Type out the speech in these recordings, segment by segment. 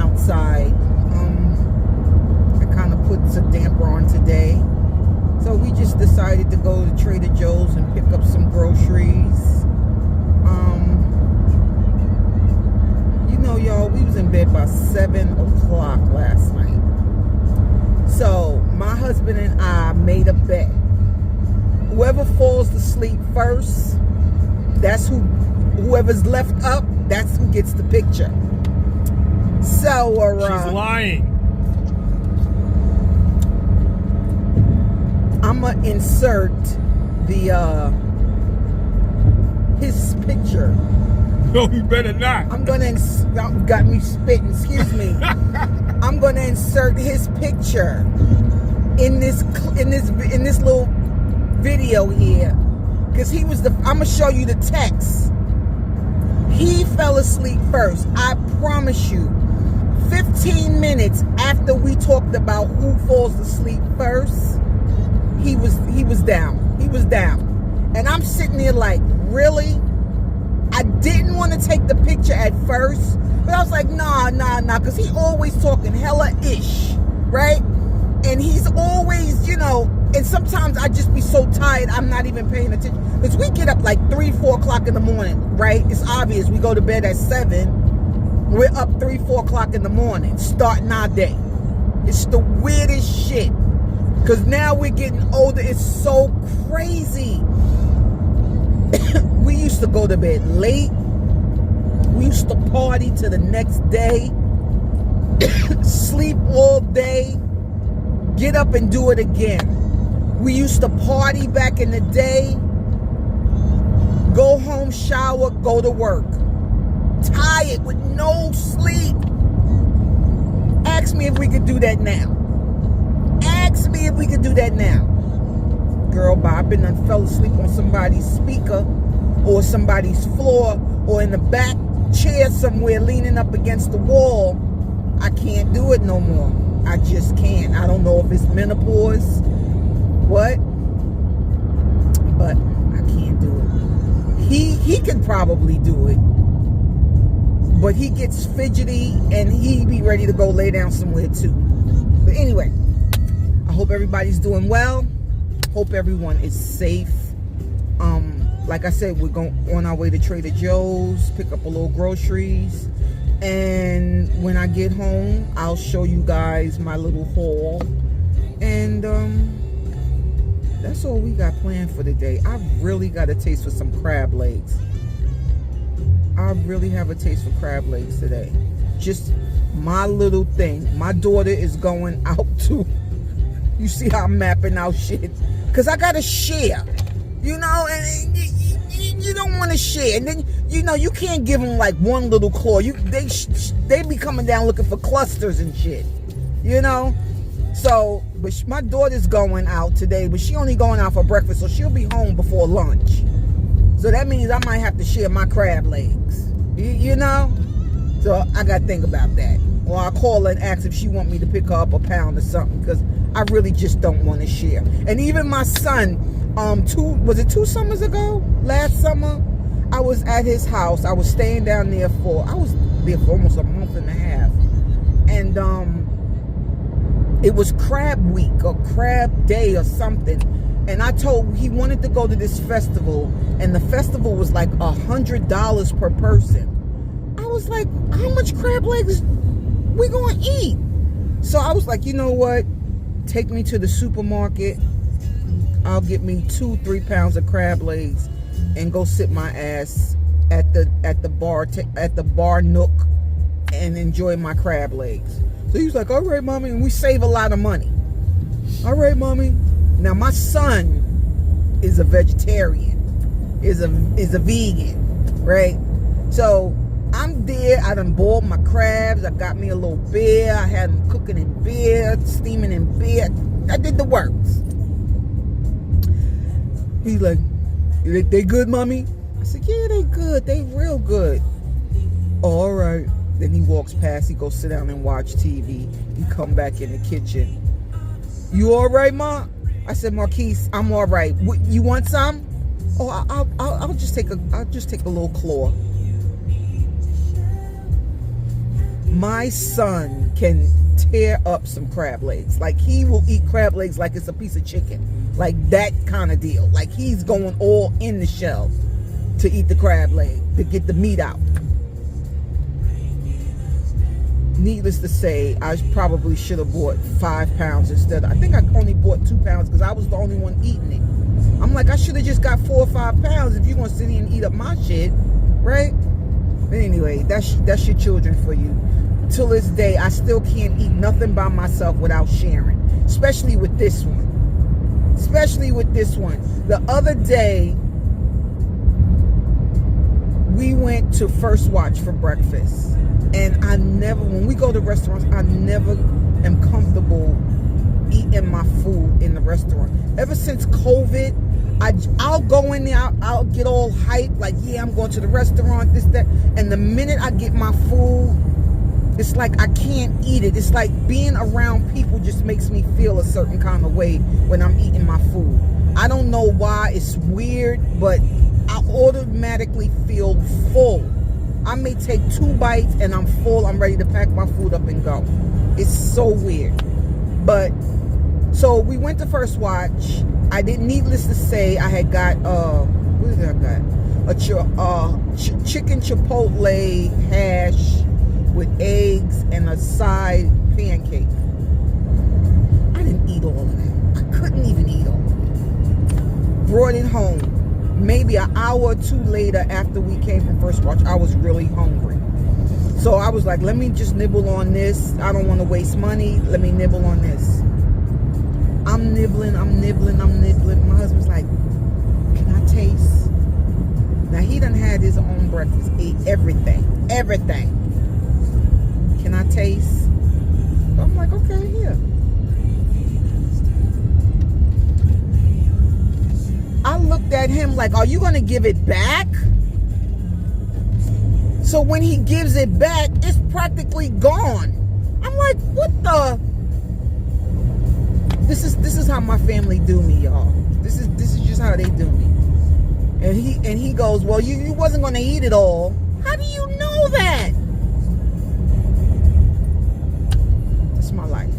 outside. I kind of put a damper on today. So we just decided to go to Trader Joe's and pick up some groceries. You know, y'all, we was in bed by 7 o'clock last night. So my husband and I made a bet. Whoever falls asleep first, that's whoever's left up, that's who gets the picture. So she's lying. I'm gonna insert the his picture. No, you better not. I'm gonna got me spitting. Excuse me. I'm gonna insert his picture in this little video here, because he was I'm gonna show you the text. He fell asleep first. I promise you. 15 minutes after we talked about who falls asleep first, he was down. He was down. And I'm sitting there like, really? I didn't want to take the picture at first, but I was like, nah, because he always talking hella ish, right? And he's always, you know, and sometimes I just be so tired, I'm not even paying attention. Because we get up like 3, 4 o'clock in the morning, right? It's obvious. We go to bed at 7. We're up 3, 4 o'clock in the morning, starting our day. It's the weirdest shit. Because now we're getting older. It's so crazy. We used to go to bed late. We used to party to the next day. Sleep all day. Get up and do it again. We used to party back in the day. Go home, shower, go to work. Tired with no sleep. Ask me if we could do that now. Ask me if we could do that now. Girl, Bob, I fell asleep on somebody's speaker or somebody's floor or in the back chair somewhere leaning up against the wall. I can't do it no more. I just can't. I don't know if it's menopause, what, but I can't do it. He can probably do it, but he gets fidgety and he be ready to go lay down somewhere too. But anyway, I hope everybody's doing well. Hope everyone is safe. Like I said, we're going on our way to Trader Joe's, pick up a little groceries, and when I get home, I'll show you guys my little haul. And that's all we got planned for today. I really got a taste for some crab legs. I really have a taste for crab legs today. Just my little thing. My daughter is going out to, you see how I'm mapping out shit? Because I got to share, you know, and you don't want to share. And then, you know, you can't give them like one little claw. They be coming down looking for clusters and shit, you know? So, but my daughter's going out today, but she only going out for breakfast, so she'll be home before lunch. So that means I might have to share my crab legs, you know? So I got to think about that. Or I'll call her and ask if she want me to pick her up a pound or something, because I really just don't want to share. And even my son, was it 2 summers ago? Last summer, I was at his house. I was staying down there I was there for almost a month and a half. And it was crab week or crab day or something. And he wanted to go to this festival, and the festival was like $100 per person. I was like, how much crab legs we gonna eat? So I was like, you know what? Take me to the supermarket. I'll get me 2-3 pounds of crab legs and go sit my ass at the bar nook and enjoy my crab legs. So he was like, all right, mommy, and we save a lot of money. All right, mommy. Now my son is a vegetarian, is a vegan, right? So I'm there. I done boiled my crabs. I got me a little beer. I had them cooking in beer, steaming in beer. I did the works. He's like, they good, mommy? I said, yeah, they good. They real good. All right. Then he walks past. He goes sit down and watch TV. He come back in the kitchen. You all right, Ma? I said, Marquise, I'm all right. You want some? Oh, I'll just take a little claw. My son can tear up some crab legs. Like, he will eat crab legs like it's a piece of chicken. Like, that kind of deal. Like, he's going all in the shell to eat the crab leg, to get the meat out. Needless to say, I probably should have bought 5 pounds instead. I think I only bought 2 pounds because I was the only one eating it. I'm like, I should have just got 4 or 5 pounds if you're going to sit here and eat up my shit, right? But anyway, that's your children for you. Till this day, I still can't eat nothing by myself without sharing. Especially with this one. Especially with this one. The other day, we went to First Watch for breakfast. And when we go to restaurants, I never am comfortable eating my food in the restaurant. Ever since COVID, I'll go in there, I'll get all hyped, like, yeah, I'm going to the restaurant, this, that. And the minute I get my food, it's like I can't eat it. It's like being around people just makes me feel a certain kind of way when I'm eating my food. I don't know why, it's weird, but I automatically feel full. I may take 2 bites and I'm full. I'm ready to pack my food up and go. It's so weird. But, so we went to First Watch. I didn't, needless to say, I had got, what did I got? A chicken chipotle hash with eggs and a side pancake. I didn't eat all of that. I couldn't even eat all of it. Brought it home. Maybe an hour or 2 later after we came from First Watch, I was really hungry. So I was like, let me just nibble on this. I don't want to waste money. Let me nibble on this. I'm nibbling. My husband's like, can I taste? Now, he done had his own breakfast, ate everything. Can I taste? So I'm like, okay, here. I looked at him like, are you going to give it back? So when he gives it back, it's practically gone. I'm like, what the? This is how my family do me, y'all. This is just how they do me. And he goes, well, you wasn't going to eat it all. How do you know that? It's my life.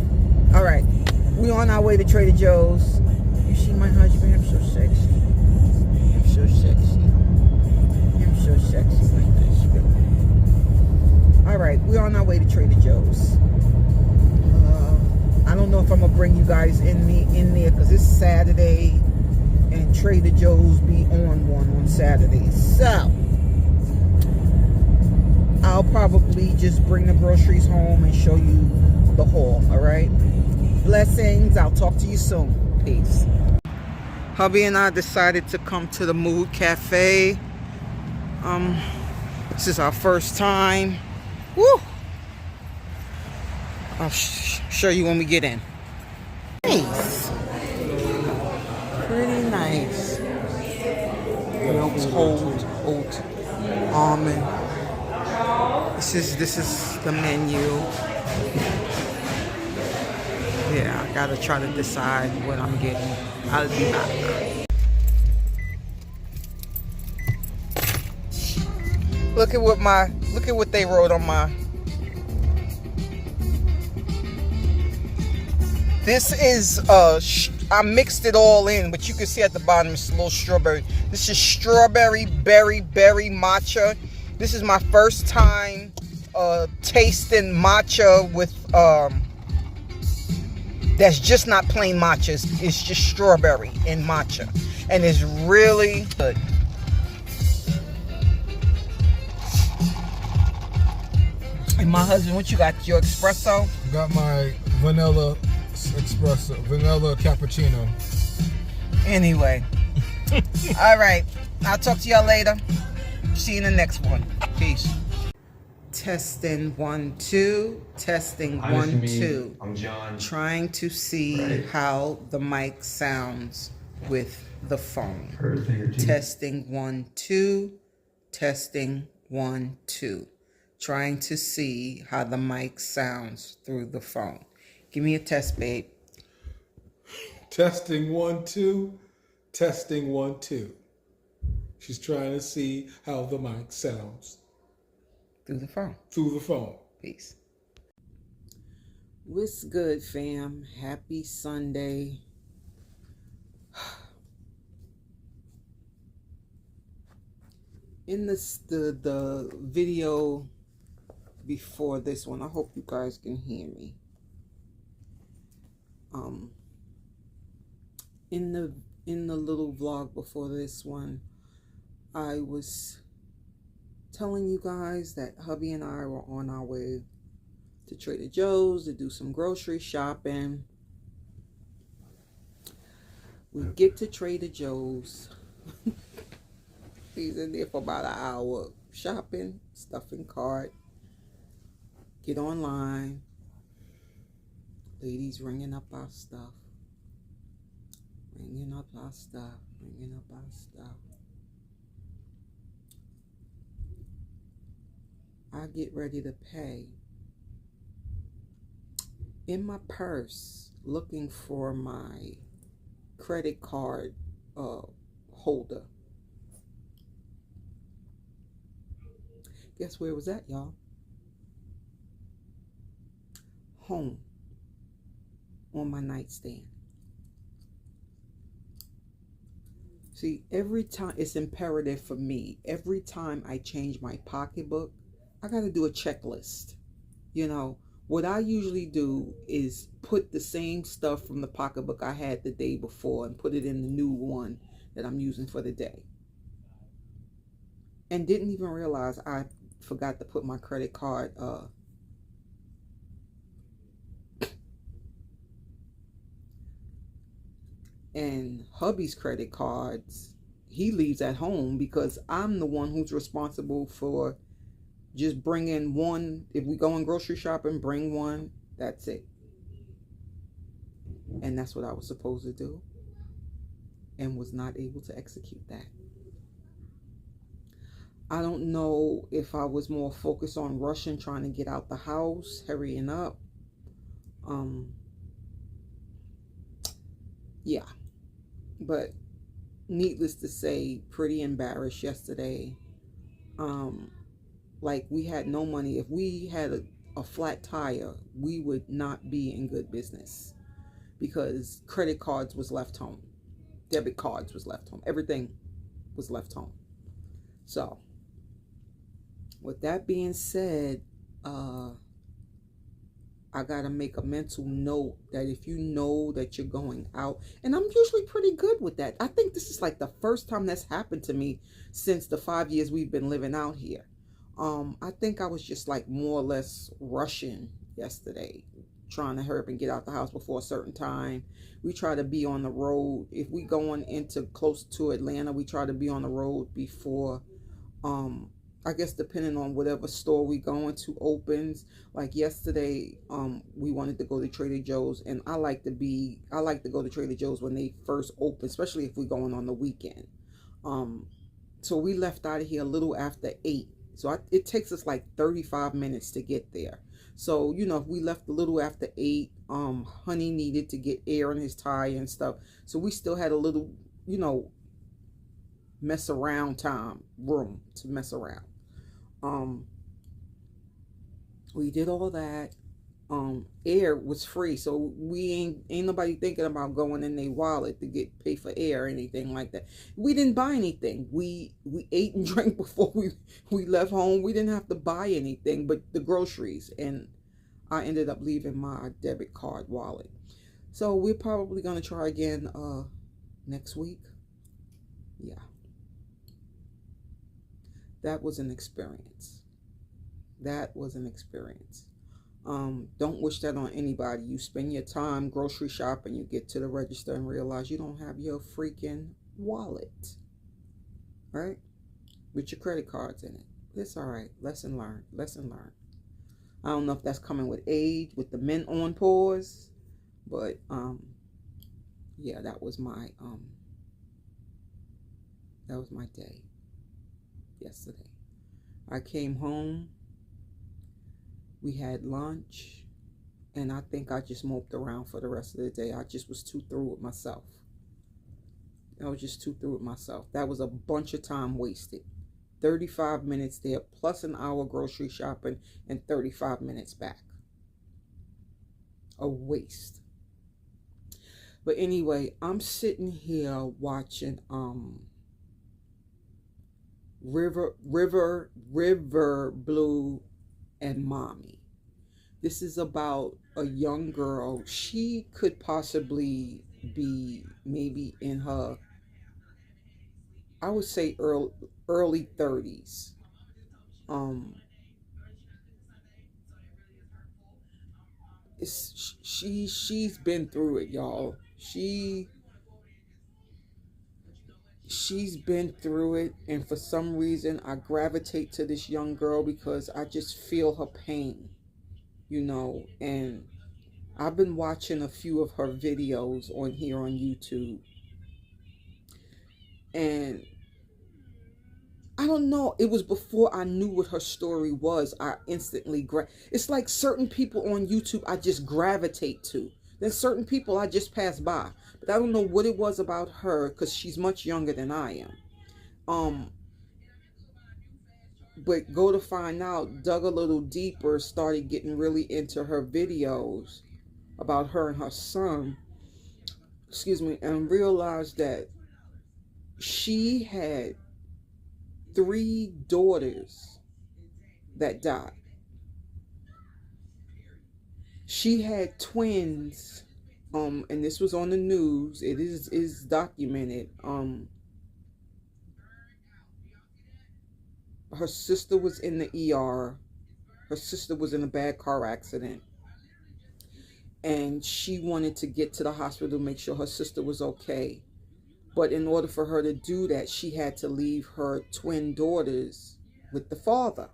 All right. We on our way to Trader Joe's. You see my husband? I'm so sexy. Like this. All right, we're on our way to Trader Joe's. I don't know if I'm gonna bring you guys in there because it's Saturday, and Trader Joe's be on Saturdays. So I'll probably just bring the groceries home and show you the haul. All right. Blessings. I'll talk to you soon. Peace. Hubby and I decided to come to the Mood Cafe. This is our first time. Woo! I'll show you when we get in. Nice. Pretty nice. Milk, oat, almond. This is the menu. Yeah, I gotta try to decide what I'm getting. I'll be back. Look at what they wrote on my. This is I mixed it all in, but you can see at the bottom it's a little strawberry. This is strawberry berry matcha. This is my first time tasting matcha with that's just not plain matcha. It's just strawberry and matcha, and it's really good. And my husband, what you got? Your espresso? Got my vanilla espresso, vanilla cappuccino. Anyway. All right. I'll talk to y'all later. See you in the next one. Peace. Testing 1 2. Testing 1 2. I'm John. Trying to see how the mic sounds with the phone. Heard a thing or two. Testing 1 2. Testing 1 2. Trying to see how the mic sounds through the phone. Give me a test, babe. Testing 1 2. Testing 1 2. She's trying to see how the mic sounds Through the phone. through the phone. Peace. What's good, fam? Happy Sunday. In the video before this one, I hope you guys can hear me. In the little vlog before this one, I was telling you guys that hubby and I were on our way to Trader Joe's to do some grocery shopping. We get to Trader Joe's. He's in there for about an hour shopping, stuffing cart. Get online. Ladies ringing up our stuff. Ringing up our stuff. Ringing up our stuff. I get ready to pay. In my purse, looking for my credit card holder. Guess where it was at, y'all? Home. On my nightstand. See, every time, it's imperative for me. Every time I change my pocketbook, I got to do a checklist. You know, what I usually do is put the same stuff from the pocketbook I had the day before and put it in the new one that I'm using for the day. And didn't even realize I forgot to put my credit card and hubby's credit cards he leaves at home, because I'm the one who's responsible for just bringing one. If we go in grocery shopping, bring one. That's it. And that's what I was supposed to do, and was not able to execute that. I don't know if I was more focused on rushing, trying to get out the house, hurrying up. Yeah. But needless to say, pretty embarrassed yesterday. Like, we had no money. If we had a flat tire, we would not be in good business, because credit cards was left home. Debit cards was left home. Everything was left home. So, with that being said, I got to make a mental note that if you know that you're going out, and I'm usually pretty good with that. I think this is like the first time that's happened to me since the 5 years we've been living out here. I think I was just like more or less rushing yesterday, trying to hurry up and get out the house before a certain time. We try to be on the road. If we going into close to Atlanta, we try to be on the road before, I guess depending on whatever store we going to opens. Like yesterday, we wanted to go to Trader Joe's, and I like to go to Trader Joe's when they first open, especially if we're going on the weekend. So we left out of here a little after 8. So it takes us like 35 minutes to get there. So, you know, if we left a little after 8, honey needed to get air in his tire and stuff. So we still had a little, you know, mess around room to mess around. We did all that. Air was free, so we ain't nobody thinking about going in their wallet to pay for air or anything like that. We didn't buy anything. We ate and drank before we left home. We didn't have to buy anything but the groceries, and I ended up leaving my debit card wallet. So we're probably gonna try again next week. Yeah. That was an experience. That was an experience. Don't wish that on anybody. You spend your time grocery shopping, you get to the register and realize you don't have your freaking wallet, right? With your credit cards in it. It's all right. Lesson learned. Lesson learned. I don't know if that's coming with age, with the men on pause, but yeah, that was my day yesterday. I came home. We had lunch, and I think I just moped around for the rest of the day. I just was too through with myself. That was a bunch of time wasted. 35 minutes there, plus an hour grocery shopping, and 35 minutes back. a waste. But anyway, I'm sitting here watching River Blue and Mommy. This is about a young girl. She could possibly be maybe in her, I would say early 30s. Um she's been through it, y'all. She's been through it, and for some reason I gravitate to this young girl because I just feel her pain, and I've been watching a few of her videos on here on YouTube, and I don't know, it was before I knew what her story was. I instantly it's like certain people on YouTube I just gravitate to. Then certain people I just pass by. But I don't know what it was about her, because she's much younger than I am. But go to find out, dug a little deeper, started getting really into her videos about her and her son, and realized that she had 3 daughters that died. She had twins, and this was on the news. It is documented. Her sister was in the ER. Her sister was in a bad car accident, and she wanted to get to the hospital to make sure her sister was okay. But in order for her to do that, she had to leave her twin daughters with the father.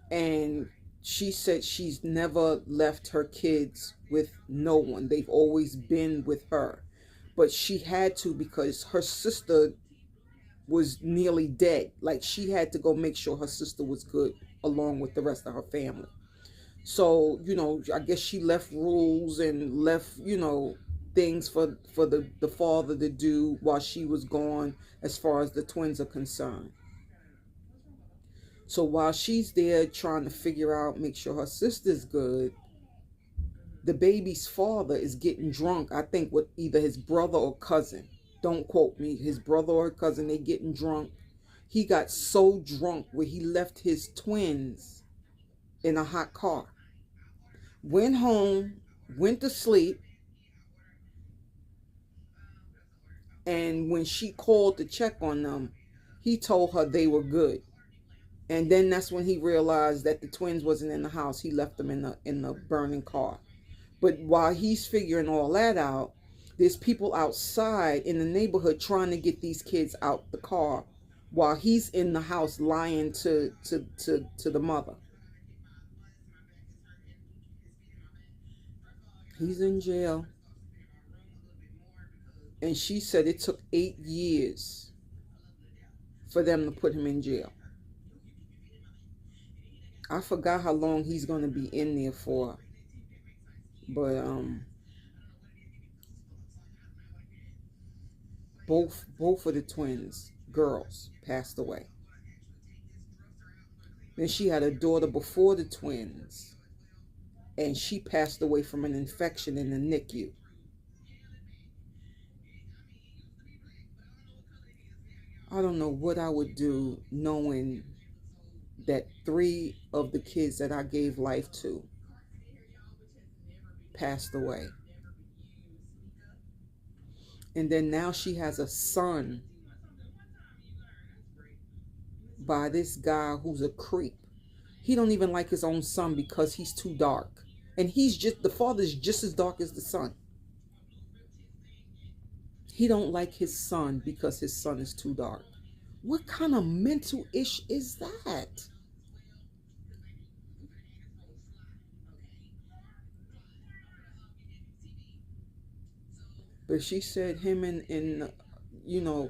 And she said she's never left her kids with no one. They've always been with her. But she had to, because her sister was nearly dead. Like, she had to go make sure her sister was good along with the rest of her family. So, I guess she left rules and left, things for the father to do while she was gone, as far as the twins are concerned. So while she's there trying to figure out, make sure her sister's good, the baby's father is getting drunk, I think with either his brother or cousin. Don't quote me. His brother or cousin, they getting drunk. He got so drunk where he left his twins in a hot car. Went home, went to sleep, and when she called to check on them, he told her they were good. And then that's when he realized that the twins wasn't in the house. He left them in the burning car. But while he's figuring all that out, there's people outside in the neighborhood trying to get these kids out the car while he's in the house lying to the mother. He's in jail. And she said it took 8 years for them to put him in jail. I forgot how long he's going to be in there for. But both of the twins, girls, passed away. Then she had a daughter before the twins, and she passed away from an infection in the NICU. I don't know what I would do knowing that 3 of the kids that I gave life to passed away. And then now she has a son by this guy who's a creep. He don't even like his own son because he's too dark. And the father's just as dark as the son. He don't like his son because his son is too dark. What kind of mental ish is that? But she said him and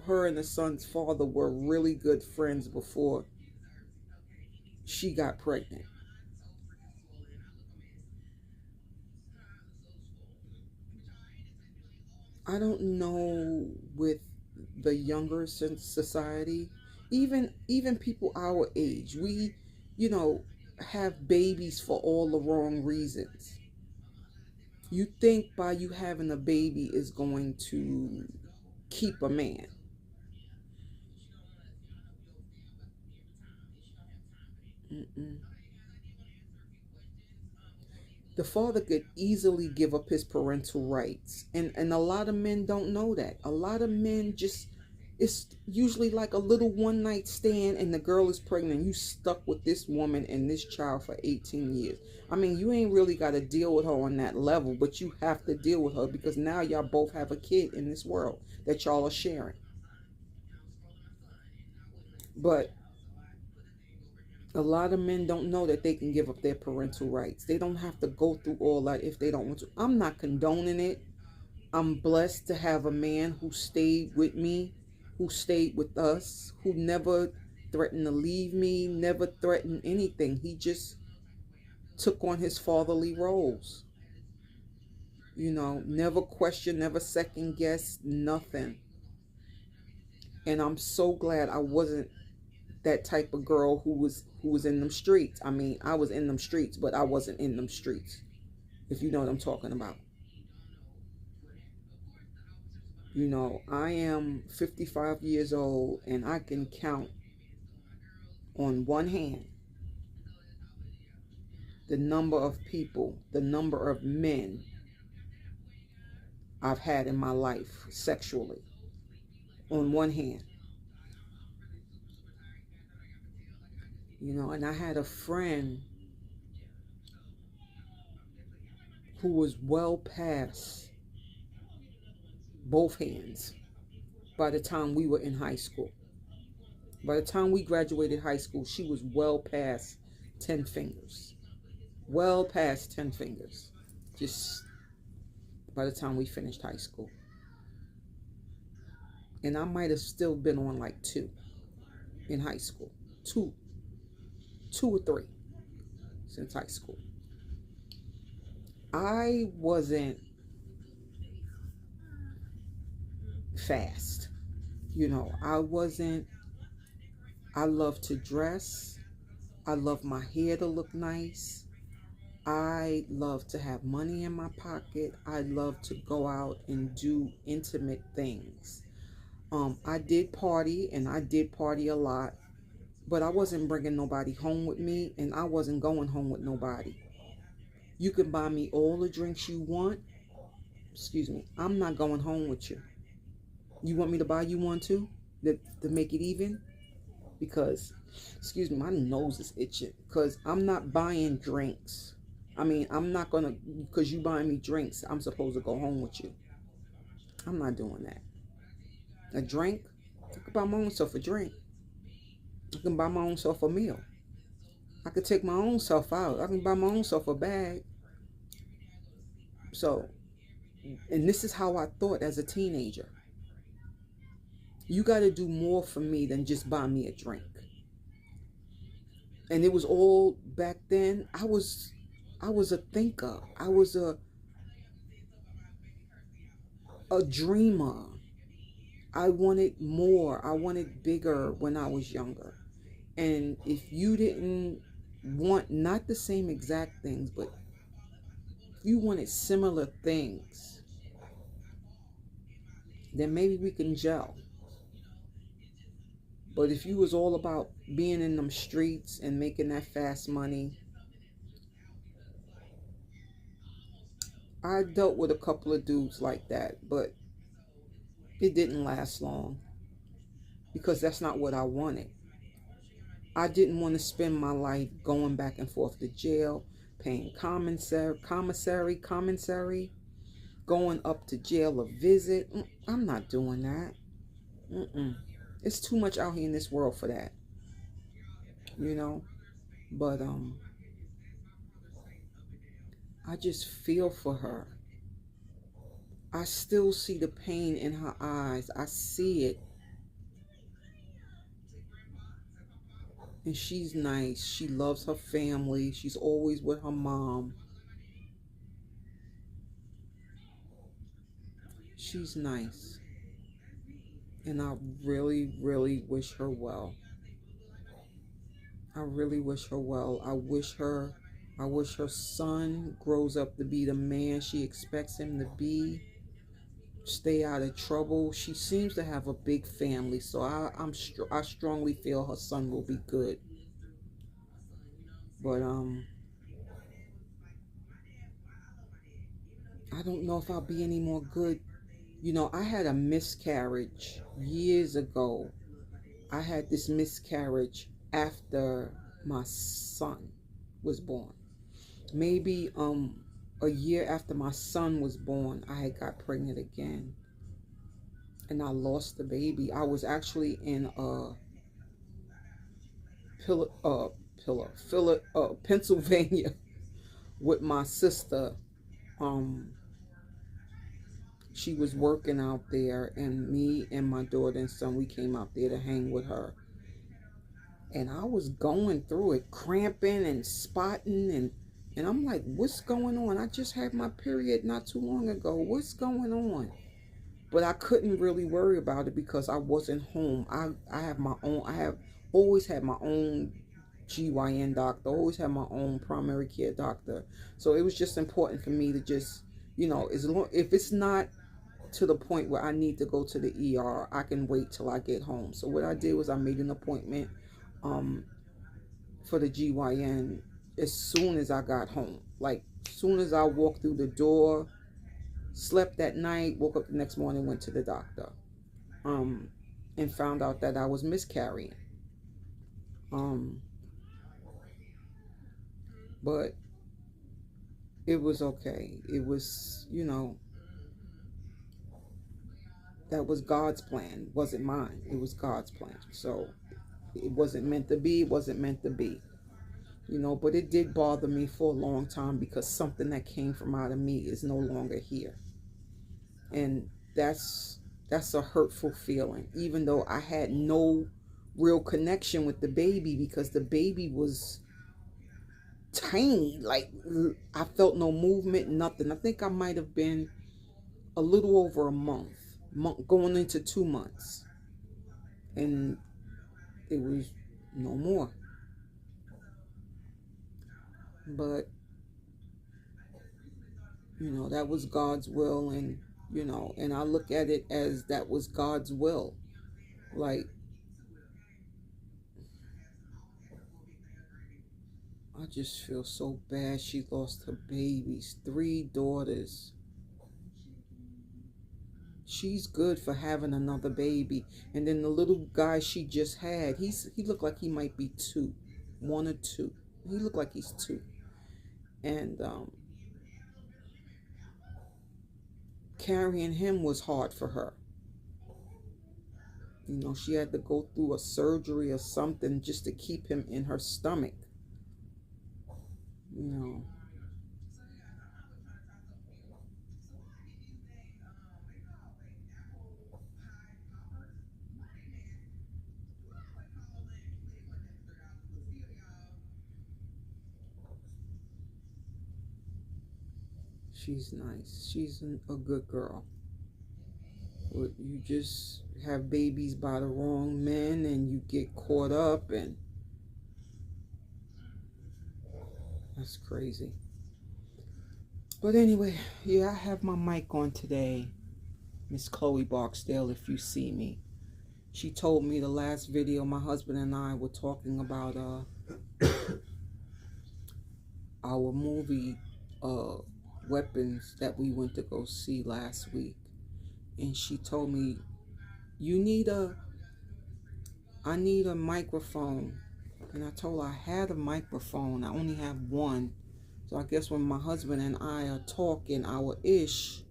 her and the son's father were really good friends before she got pregnant. I don't know with the younger society, even people our age, we have babies for all the wrong reasons. You think by you having a baby is going to keep a man. Mm-mm. The father could easily give up his parental rights, and a lot of men don't know that. A lot of men just, it's usually like a little one night stand and the girl is pregnant. You stuck with this woman and this child for 18 years. I mean, you ain't really got to deal with her on that level, but you have to deal with her because now y'all both have a kid in this world that y'all are sharing. But a lot of men don't know that they can give up their parental rights. They don't have to go through all that if they don't want to. I'm not condoning it. I'm blessed to have a man who stayed with me, who stayed with us, who never threatened to leave me, never threatened anything. He just took on his fatherly roles. You know, never questioned, never second guessed, nothing. And I'm so glad I wasn't that type of girl who was in them streets. I mean, I was in them streets, but I wasn't in them streets, if you know what I'm talking about. You know, I am 55 years old and I can count on one hand the number of people, the number of men I've had in my life sexually. On one hand. You know, and I had a friend who was well past both hands by the time we were in high school. By the time we graduated high school, she was well past 10 fingers. Well past 10 fingers. Just by the time we finished high school. And I might have still been on like 2 in high school. Two or three since high school. I wasn't fast. You know, I love to dress. I love my hair to look nice. I love to have money in my pocket. I love to go out and do intimate things. I did party, and I did party a lot, but I wasn't bringing nobody home with me, and I wasn't going home with nobody. You can buy me all the drinks you want. Excuse me. I'm not going home with you. You want me to buy you one too? To make it even? Because, excuse me, my nose is itching. Because I'm not buying drinks. I mean, I'm not going to, because you buying me drinks, I'm supposed to go home with you. I'm not doing that. A drink? I can buy my own self a drink. I can buy my own self a meal. I could take my own self out. I can buy my own self a bag. So, and this is how I thought as a teenager. You got to do more for me than just buy me a drink. And it was all back then. I was a thinker. I was a dreamer. I wanted more. I wanted bigger when I was younger. And if you didn't want not the same exact things, but if you wanted similar things, then maybe we can gel. But if you was all about being in them streets and making that fast money, I dealt with a couple of dudes like that, but it didn't last long because that's not what I wanted. I didn't want to spend my life going back and forth to jail, paying commissary, going up to jail a visit. I'm not doing that. It's too much out here in this world for that. You know? But I just feel for her. I still see the pain in her eyes. I see it. And she's nice. She loves her family. She's always with her mom. She's nice. And I really, really wish her well. I really wish her well. I wish her I wish her son grows up to be the man she expects him to be. Stay out of trouble. She seems to have a big family, so I strongly feel her son will be good. But I don't know if I'll be any more good. You know, I had a miscarriage years ago. I had this miscarriage after my son was born. Maybe a year after my son was born, I had got pregnant again, and I lost the baby. I was actually in Pennsylvania with my sister. She was working out there, and me and my daughter and son, we came out there to hang with her. And I was going through it, cramping and spotting, and I'm like, what's going on? I just had my period not too long ago. What's going on? But I couldn't really worry about it because I wasn't home. I have my own, I have always had my own GYN doctor, always had my own primary care doctor. So it was just important for me to just, you know, as long, if it's not to the point where I need to go to the ER, I can wait till I get home. So what I did was I made an appointment for the GYN as soon as I got home. Like, soon as I walked through the door, slept that night, woke up the next morning, went to the doctor, and found out that I was miscarrying. But it was okay. It was, you know, that was God's plan. It wasn't mine. It was God's plan. So it wasn't meant to be. It wasn't meant to be. You know, but it did bother me for a long time because something that came from out of me is no longer here. And that's a hurtful feeling, even though I had no real connection with the baby because the baby was tiny. Like, I felt no movement, nothing. I think I might have been a little over a month going into 2 months, and it was no more. But you know, that was God's will, and you know, and I look at it as that was God's will. Like, I just feel so bad. She lost her babies, 3 daughters. She's good for having another baby. And then the little guy she just had, he looked like he might be 2, 1 or 2. He looked like he's 2. And carrying him was hard for her. You know, she had to go through a surgery or something just to keep him in her stomach. You know. She's nice. She's a good girl. But you just have babies by the wrong men and you get caught up, and that's crazy. But anyway, yeah, I have my mic on today. Miss Chloe Barksdale, if you see me. She told me the last video my husband and I were talking about our movie Weapons that we went to go see last week. And she told me, I need a microphone. And I told her I had a microphone. I only have one. So I guess when my husband and I are talking our ish,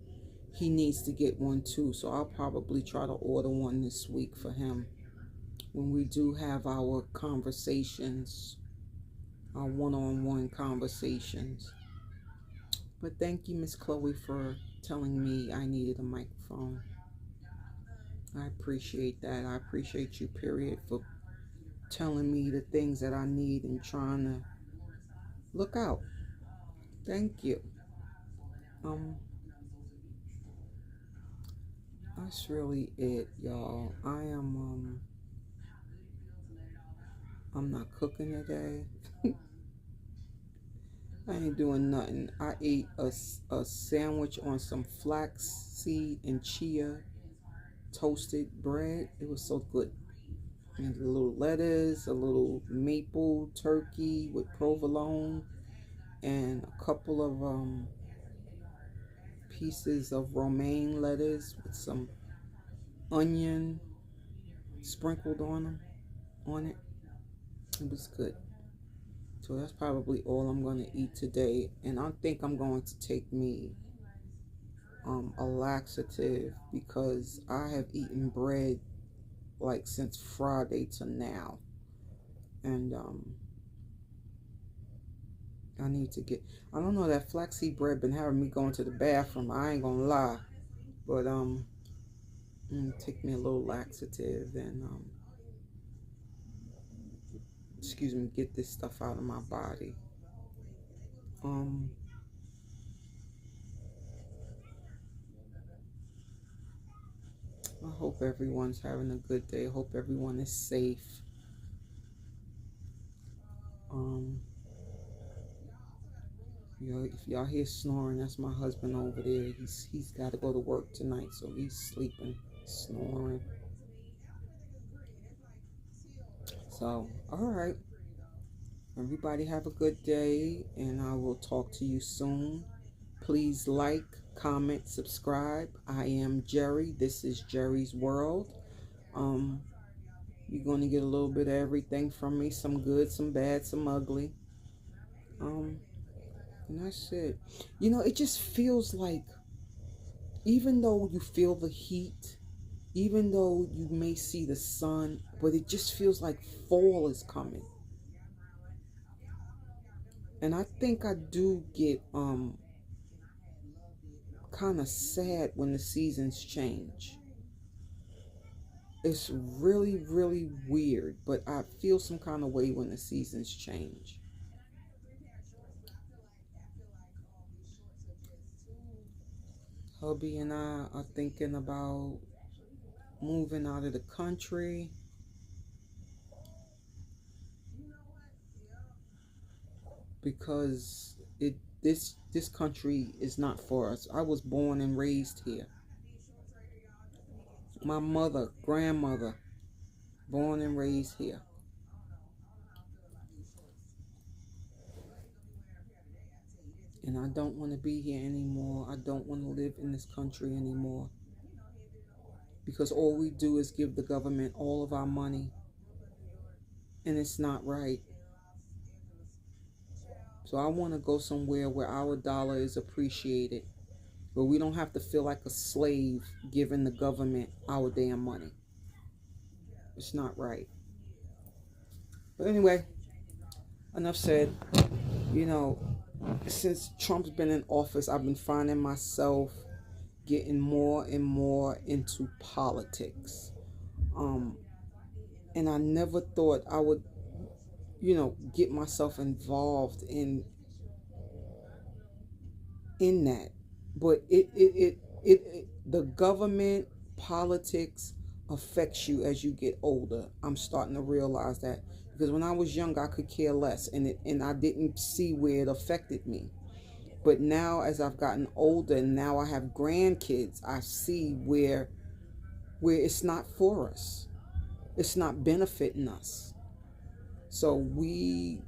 he needs to get one too. So I'll probably try to order one this week for him when we do have our conversations, our one-on-one conversations. But thank you, Miss Chloe, for telling me I needed a microphone. I appreciate that. I appreciate you, period, for telling me the things that I need and trying to look out. Thank you. That's really it, y'all. I'm not cooking today. I ain't doing nothing. I ate a sandwich on some flaxseed and chia toasted bread. It was so good. And a little lettuce, a little maple turkey with provolone, and a couple of pieces of romaine lettuce with some onion sprinkled on it. It was good. So that's probably all I'm going to eat today. And I think I'm going to take me a laxative, because I have eaten bread like since Friday to now. And I need to get, I don't know, that flaxseed bread been having me going to the bathroom. I ain't gonna lie. But take me a little laxative and excuse me, get this stuff out of my body. I hope everyone's having a good day. I hope everyone is safe. You know, if y'all hear snoring, that's my husband over there. He's got to go to work tonight, so he's sleeping, snoring. So, all right. Everybody have a good day, and I will talk to you soon. Please like, comment, subscribe. I am Jerry. This is Jerry's World. You're going to get a little bit of everything from me. Some good, some bad, some ugly. And that's it. You know, it just feels like, even though you feel the heat, even though you may see the sun, but it just feels like fall is coming. And I think I do get kind of sad when the seasons change. It's really, really weird, but I feel some kind of way when the seasons change. Hubby and I are thinking about moving out of the country. Because this country is not for us. I was born and raised here. My mother, grandmother, born and raised here. And I don't want to be here anymore. I don't want to live in this country anymore. Because all we do is give the government all of our money. And it's not right. So I want to go somewhere where our dollar is appreciated, where we don't have to feel like a slave giving the government our damn money. It's not right. But anyway, enough said. You know, since Trump's been in office, I've been finding myself getting more and more into politics. And I never thought I would, get myself involved in that. But the government, politics affects you as you get older. I'm starting to realize that, because when I was younger, I could care less, and I didn't see where it affected me. But now, as I've gotten older, and now I have grandkids, I see where it's not for us. It's not benefiting us. So we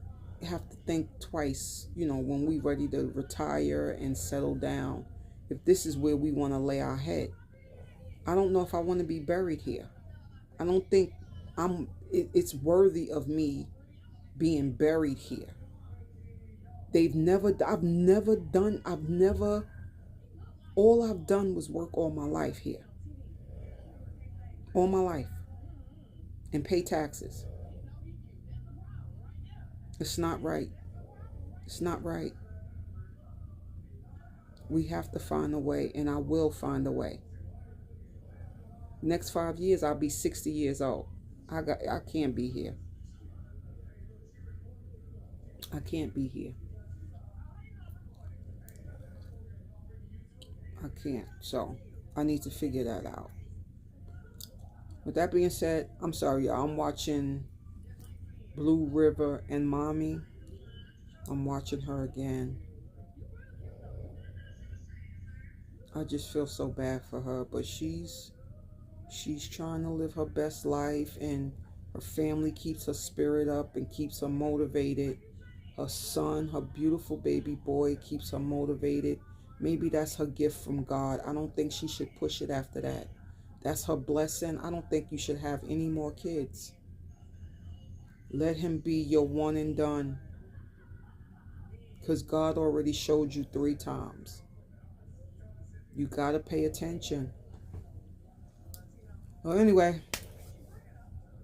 have to think twice, when we're ready to retire and settle down, if this is where we want to lay our head. I don't know if I want to be buried here. I don't think it's worthy of me being buried here. All I've done was work all my life here. All my life. And pay taxes. It's not right. It's not right. We have to find a way, and I will find a way. Next 5 years, I'll be 60 years old. I can't be here. I can't be here. I can't. So I need to figure that out. With that being said, I'm sorry, y'all. I'm watching Blue River and Mommy. I'm watching her again. I just feel so bad for her, but she's trying to live her best life, and her family keeps her spirit up and keeps her motivated. Her son, her beautiful baby boy, keeps her motivated. Maybe that's her gift from God. I don't think she should push it after that. That's her blessing. I don't think you should have any more kids. Let him be your one and done. Because God already showed you 3 times. You got to pay attention. Well, anyway,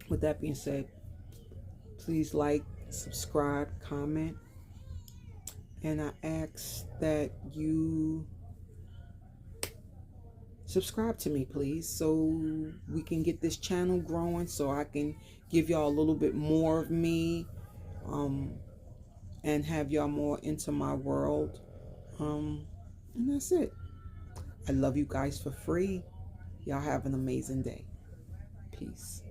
with that being said, please like, subscribe, comment. And I ask that you subscribe to me, please, so we can get this channel growing, so I can give y'all a little bit more of me, and have y'all more into my world. And that's it. I love you guys for free. Y'all have an amazing day. Peace.